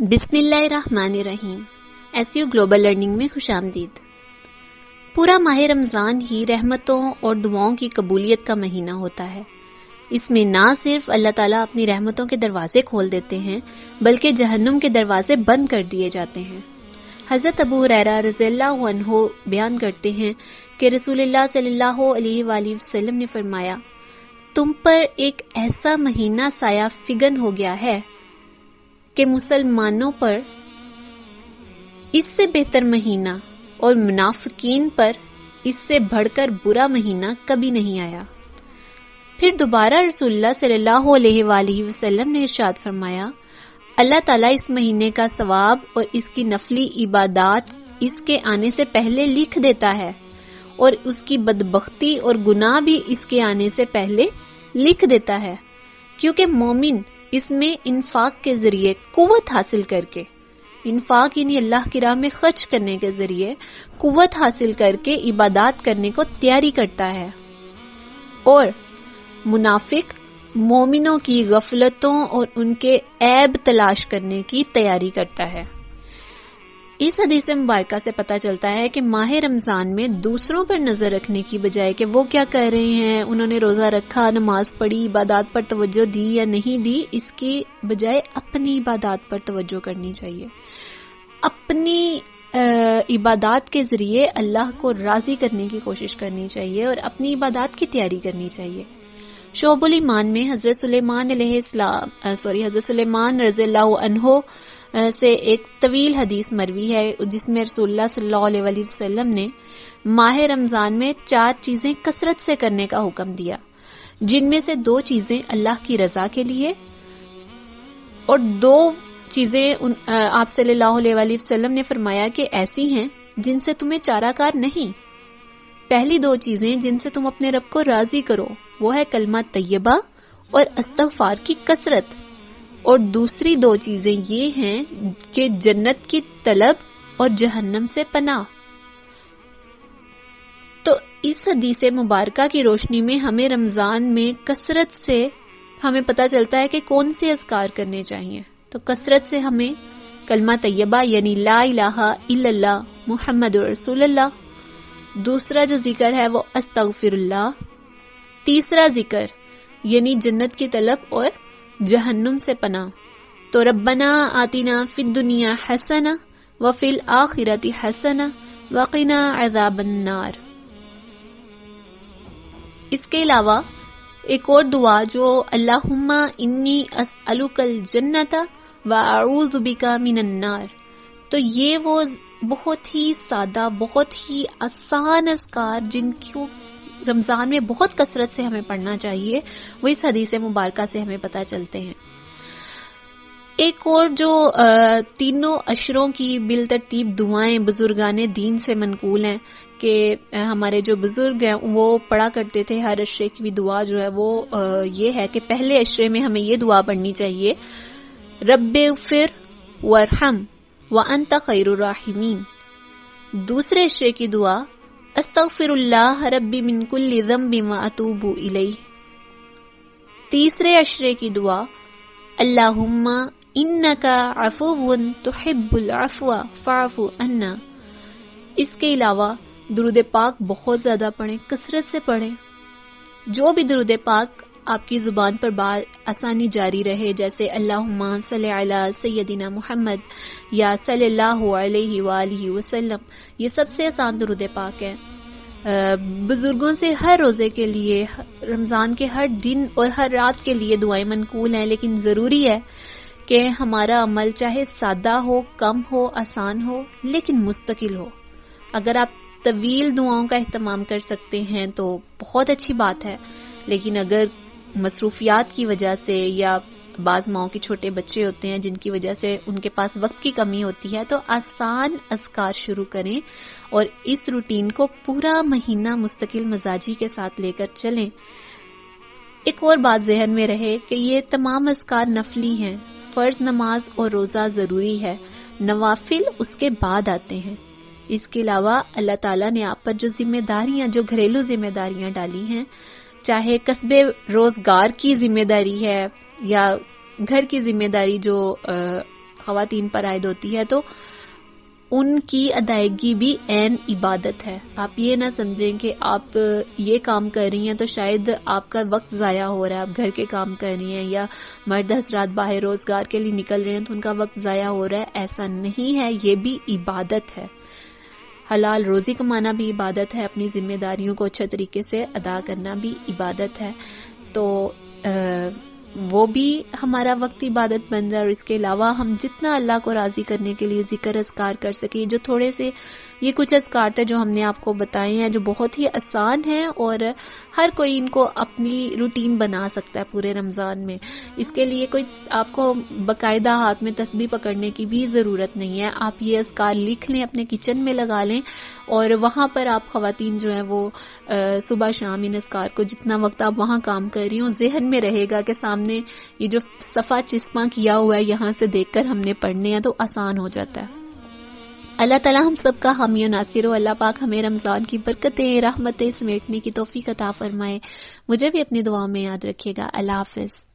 بسم اللہ الرحمن الرحیم۔ SEO گلوبل لرننگ میں خوش آمدید۔ پورا ماہ رمضان ہی رحمتوں اور دعاؤں کی قبولیت کا مہینہ ہوتا ہے۔ اس میں نہ صرف اللہ تعالیٰ اپنی رحمتوں کے دروازے کھول دیتے ہیں بلکہ جہنم کے دروازے بند کر دیے جاتے ہیں۔ حضرت ابو ہریرہ رضی اللہ عنہ بیان کرتے ہیں کہ رسول اللہ صلی اللہ علیہ وآلہ وسلم نے فرمایا، تم پر ایک ایسا مہینہ سایہ فگن ہو گیا ہے کہ مسلمانوں پر اس سے بہتر مہینہ اور منافقین پر اس سے بڑھ کر برا مہینہ کبھی نہیں آیا۔ پھر دوبارہ رسول اللہ صلی اللہ علیہ وآلہ وسلم نے ارشاد فرمایا، اللہ تعالیٰ اس مہینے کا ثواب اور اس کی نفلی عبادات اس کے آنے سے پہلے لکھ دیتا ہے اور اس کی بدبختی اور گناہ بھی اس کے آنے سے پہلے لکھ دیتا ہے، کیونکہ مومن اس میں انفاق کے ذریعے قوت حاصل کر کے، انفاق یعنی اللہ کی راہ میں خرچ کرنے کے ذریعے قوت حاصل کر کے عبادات کرنے کو تیاری کرتا ہے، اور منافق مومنوں کی غفلتوں اور ان کے عیب تلاش کرنے کی تیاری کرتا ہے۔ اس حدیث مبارکہ سے پتہ چلتا ہے کہ ماہ رمضان میں دوسروں پر نظر رکھنے کی بجائے کہ وہ کیا کر رہے ہیں، انہوں نے روزہ رکھا، نماز پڑھی، عبادات پر توجہ دی یا نہیں دی، اس کی بجائے اپنی عبادات پر توجہ کرنی چاہیے۔ اپنی عبادات کے ذریعے اللہ کو راضی کرنے کی کوشش کرنی چاہیے اور اپنی عبادات کی تیاری کرنی چاہیے۔ شعب الایمان میں حضرت سلیمان رضی اللہ عنہ سے ایک طویل حدیث مروی ہے جس میں رسول اللہ صلی اللہ علیہ وآلہ وسلم نے ماہ رمضان میں 4 چیزیں کثرت سے کرنے کا حکم دیا، جن میں سے 2 چیزیں اللہ کی رضا کے لیے اور 2 چیزیں آپ صلی اللہ علیہ وآلہ وسلم نے فرمایا کہ ایسی ہیں جن سے تمہیں چارہ کار نہیں۔ پہلی 2 چیزیں جن سے تم اپنے رب کو راضی کرو وہ ہے کلمہ طیبہ اور استغفار کی کثرت، اور دوسری 2 چیزیں یہ ہیں کہ جنت کی طلب اور جہنم سے پناہ۔ تو اس حدیث مبارکہ کی روشنی میں ہمیں رمضان میں کثرت سے ہمیں پتہ چلتا ہے کہ کون سے اذکار کرنے چاہیے۔ تو کثرت سے ہمیں کلمہ طیبہ یعنی لا الہ الا اللہ محمد رسول اللہ، دوسرا جو ذکر ہے وہ استغفر اللہ، تیسرا ذکر یعنی جنت کی طلب اور جہنم سے پناہ۔ تو ربنا آتنا فی الدنیا حسنہ وفی الآخرۃ حسنہ وقنا عذاب النار۔ اس کے علاوہ ایک اور دعا جو اللہم انی اسألک الجنۃ واعوذ بک من النار، تو یہ وہ بہت ہی سادہ، بہت ہی آسان اذکار جن کو رمضان میں بہت کثرت سے ہمیں پڑھنا چاہیے، وہ اس حدیث مبارکہ سے ہمیں پتہ چلتے ہیں۔ ایک اور جو تینوں اشروں کی بالترتیب دعائیں بزرگان دین سے منقول ہیں کہ ہمارے جو بزرگ ہیں وہ پڑھا کرتے تھے، ہر اشرے کی بھی دعا جو ہے وہ یہ ہے کہ پہلے اشرے میں ہمیں یہ دعا پڑھنی چاہیے، رب اغفر وارحم وانت خیر الراحمین۔ دوسرے اشرے کی دعا استغفر اللہ ربی من کل ذنب واتوب الیہ۔ تیسرے اشرے کی دعا اللہم انک عفو تحب العفو فاعف عنا۔ اس کے علاوہ درود پاک بہت زیادہ پڑھیں، کثرت سے پڑھیں۔ جو بھی درود پاک آپ کی زبان پر آسانی جاری رہے، جیسے اللہم صلی علی سیدنا محمد یا صلی اللہ علیہ وآلہ وسلم، یہ سب سے آسان درود پاک ہے۔ بزرگوں سے ہر روزے کے لیے، رمضان کے ہر دن اور ہر رات کے لیے دعائیں منقول ہیں، لیکن ضروری ہے کہ ہمارا عمل چاہے سادہ ہو، کم ہو، آسان ہو، لیکن مستقل ہو۔ اگر آپ طویل دعاؤں کا اہتمام کر سکتے ہیں تو بہت اچھی بات ہے، لیکن اگر مصروفیات کی وجہ سے یا بعض ماؤں کے چھوٹے بچے ہوتے ہیں جن کی وجہ سے ان کے پاس وقت کی کمی ہوتی ہے، تو آسان اذکار شروع کریں اور اس روٹین کو پورا مہینہ مستقل مزاجی کے ساتھ لے کر چلیں۔ ایک اور بات ذہن میں رہے کہ یہ تمام اذکار نفلی ہیں، فرض نماز اور روزہ ضروری ہے، نوافل اس کے بعد آتے ہیں۔ اس کے علاوہ اللہ تعالیٰ نے آپ پر جو ذمہ داریاں، جو گھریلو ذمہ داریاں ڈالی ہیں، چاہے کسب روزگار کی ذمہ داری ہے یا گھر کی ذمہ داری جو خواتین پر عائد ہوتی ہے، تو ان کی ادائیگی بھی عین عبادت ہے. آپ یہ نہ سمجھیں کہ آپ یہ کام کر رہی ہیں تو شاید آپ کا وقت ضائع ہو رہا ہے، آپ گھر کے کام کر رہی ہیں، یا مرد حضرات باہر روزگار کے لیے نکل رہے ہیں تو ان کا وقت ضائع ہو رہا ہے. ایسا نہیں ہے، یہ بھی عبادت ہے. حلال روزی کمانا بھی عبادت ہے، اپنی ذمہ داریوں کو اچھے طریقے سے ادا کرنا بھی عبادت ہے. تو وہ بھی ہمارا وقت عبادت بن رہا ہے. اور اس کے علاوہ ہم جتنا اللہ کو راضی کرنے کے لیے ذکر اذکار کر سکیں، جو تھوڑے سے یہ کچھ اذکار تھے جو ہم نے آپ کو بتائے ہیں، جو بہت ہی آسان ہیں اور ہر کوئی ان کو اپنی روٹین بنا سکتا ہے پورے رمضان میں. اس کے لیے کوئی آپ کو باقاعدہ ہاتھ میں تسبیح پکڑنے کی بھی ضرورت نہیں ہے. آپ یہ اذکار لکھ لیں، اپنے کچن میں لگا لیں، اور وہاں پر آپ خواتین جو ہیں وہ صبح شام ان اذکار کو جتنا وقت آپ وہاں کام کر رہی ہوں ذہن میں رہے گا کہ سامنے یہ جو صفحہ چسپاں کیا ہوا ہے یہاں سے دیکھ کر ہم نے پڑھنے ہیں، تو آسان ہو جاتا ہے. اللہ تعالیٰ ہم سب کا حامی و ناصر ہو. اللہ پاک ہمیں رمضان کی برکتیں رحمتیں سمیٹنے کی توفیق عطا فرمائے. مجھے بھی اپنی دعاؤں میں یاد رکھیے گا. اللہ حافظ.